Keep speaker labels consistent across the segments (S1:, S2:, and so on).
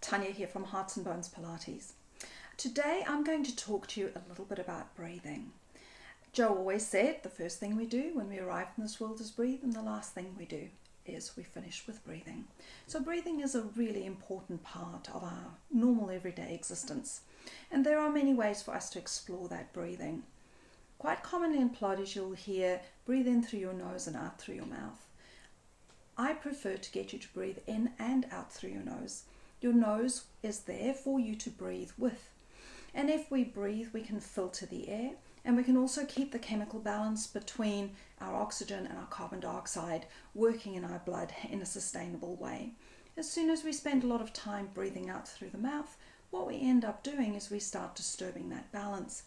S1: Tanya here from Hearts and Bones Pilates. Today I'm going to talk to you a little bit about breathing. Joe always said the first thing we do when we arrive in this world is breathe, and the last thing we do is we finish with breathing. So breathing is a really important part of our normal everyday existence, and there are many ways for us to explore that breathing. Quite commonly in Pilates you'll hear breathe in through your nose and out through your mouth. I prefer to get you to breathe in and out through your nose. Your nose is there for you to breathe with. And if we breathe, we can filter the air, and we can also keep the chemical balance between our oxygen and our carbon dioxide working in our blood in a sustainable way. As soon as we spend a lot of time breathing out through the mouth, what we end up doing is we start disturbing that balance.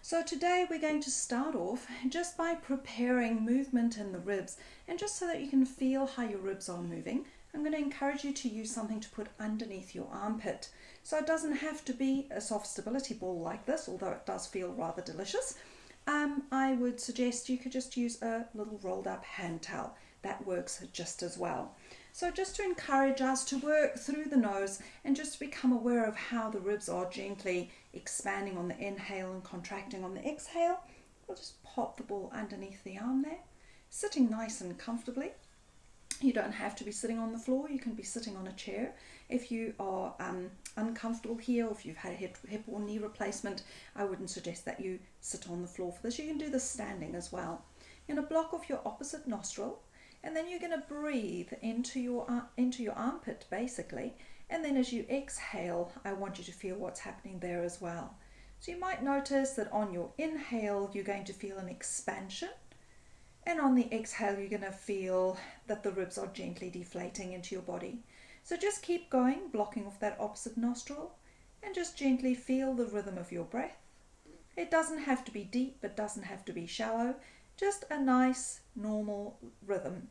S1: So today we're going to start off just by preparing movement in the ribs, and just so that you can feel how your ribs are moving, I'm going to encourage you to use something to put underneath your armpit. So it doesn't have to be a soft stability ball like this, although it does feel rather delicious. I would suggest you could just use a little rolled up hand towel. That works just as well. So just to encourage us to work through the nose and just to become aware of how the ribs are gently expanding on the inhale and contracting on the exhale, we'll just pop the ball underneath the arm there, sitting nice and comfortably. You don't have to be sitting on the floor, you can be sitting on a chair. If you are uncomfortable here, or if you've had a hip or knee replacement, I wouldn't suggest that you sit on the floor for this. You can do this standing as well. You're going to block off your opposite nostril, and then you're going to breathe into your armpit basically, and then as you exhale, I want you to feel what's happening there as well. So you might notice that on your inhale you're going to feel an expansion, and on the exhale you're going to feel that the ribs are gently deflating into your body. So just keep going, blocking off that opposite nostril, and just gently feel the rhythm of your breath. It doesn't have to be deep, it doesn't have to be shallow, just a nice normal rhythm.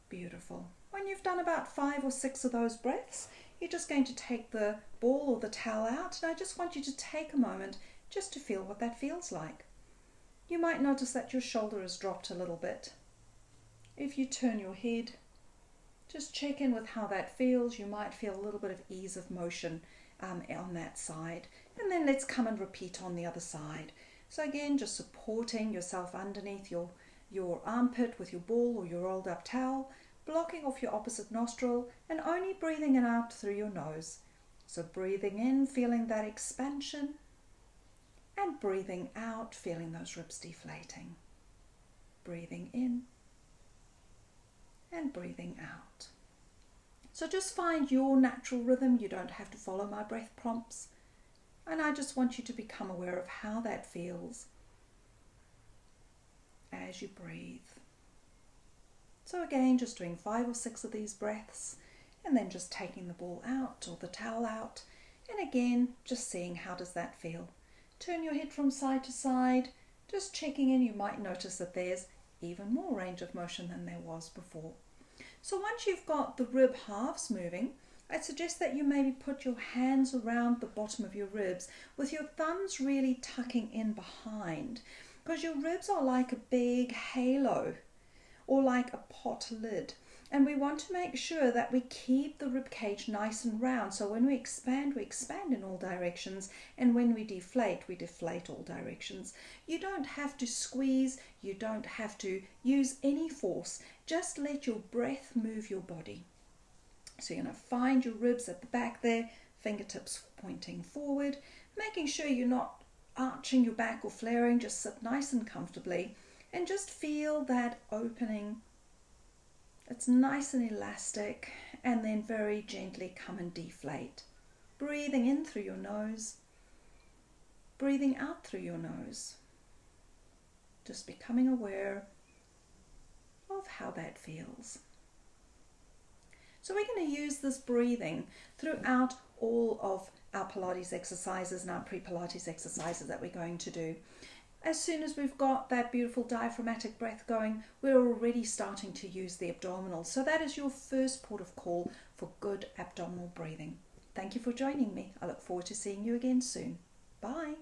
S1: Beautiful. When you've done about 5 or 6 of those breaths, you're just going to take the ball or the towel out, and I just want you to take a moment just to feel what that feels like. You might notice that your shoulder has dropped a little bit. If you turn your head, just check in with how that feels. You might feel a little bit of ease of motion on that side. And then let's come and repeat on the other side. So again, just supporting yourself underneath your armpit with your ball or your rolled up towel, blocking off your opposite nostril and only breathing it out through your nose. So breathing in, feeling that expansion, and breathing out, feeling those ribs deflating. Breathing in and breathing out. So just find your natural rhythm. You don't have to follow my breath prompts. And I just want you to become aware of how that feels as you breathe. So again, just doing 5 or 6 of these breaths, and then just taking the ball out or the towel out, and again just seeing how does that feel. Turn your head from side to side, just checking in. You might notice that there's even more range of motion than there was before. So once you've got the rib halves moving, I'd suggest that you maybe put your hands around the bottom of your ribs with your thumbs really tucking in behind, because your ribs are like a big halo or like a pot lid, and we want to make sure that we keep the rib cage nice and round. So when we expand in all directions, and when we deflate all directions. You don't have to squeeze, you don't have to use any force, just let your breath move your body. So you're going to find your ribs at the back there, fingertips pointing forward, making sure you're not arching your back or flaring. Just sit nice and comfortably and just feel that opening. It's nice and elastic, and then very gently come and deflate. Breathing in through your nose, breathing out through your nose. Just becoming aware of how that feels. So we're going to use this breathing throughout all of our Pilates exercises and our pre-Pilates exercises that we're going to do. As soon as we've got that beautiful diaphragmatic breath going, we're already starting to use the abdominals. So that is your first port of call for good abdominal breathing. Thank you for joining me. I look forward to seeing you again soon. Bye.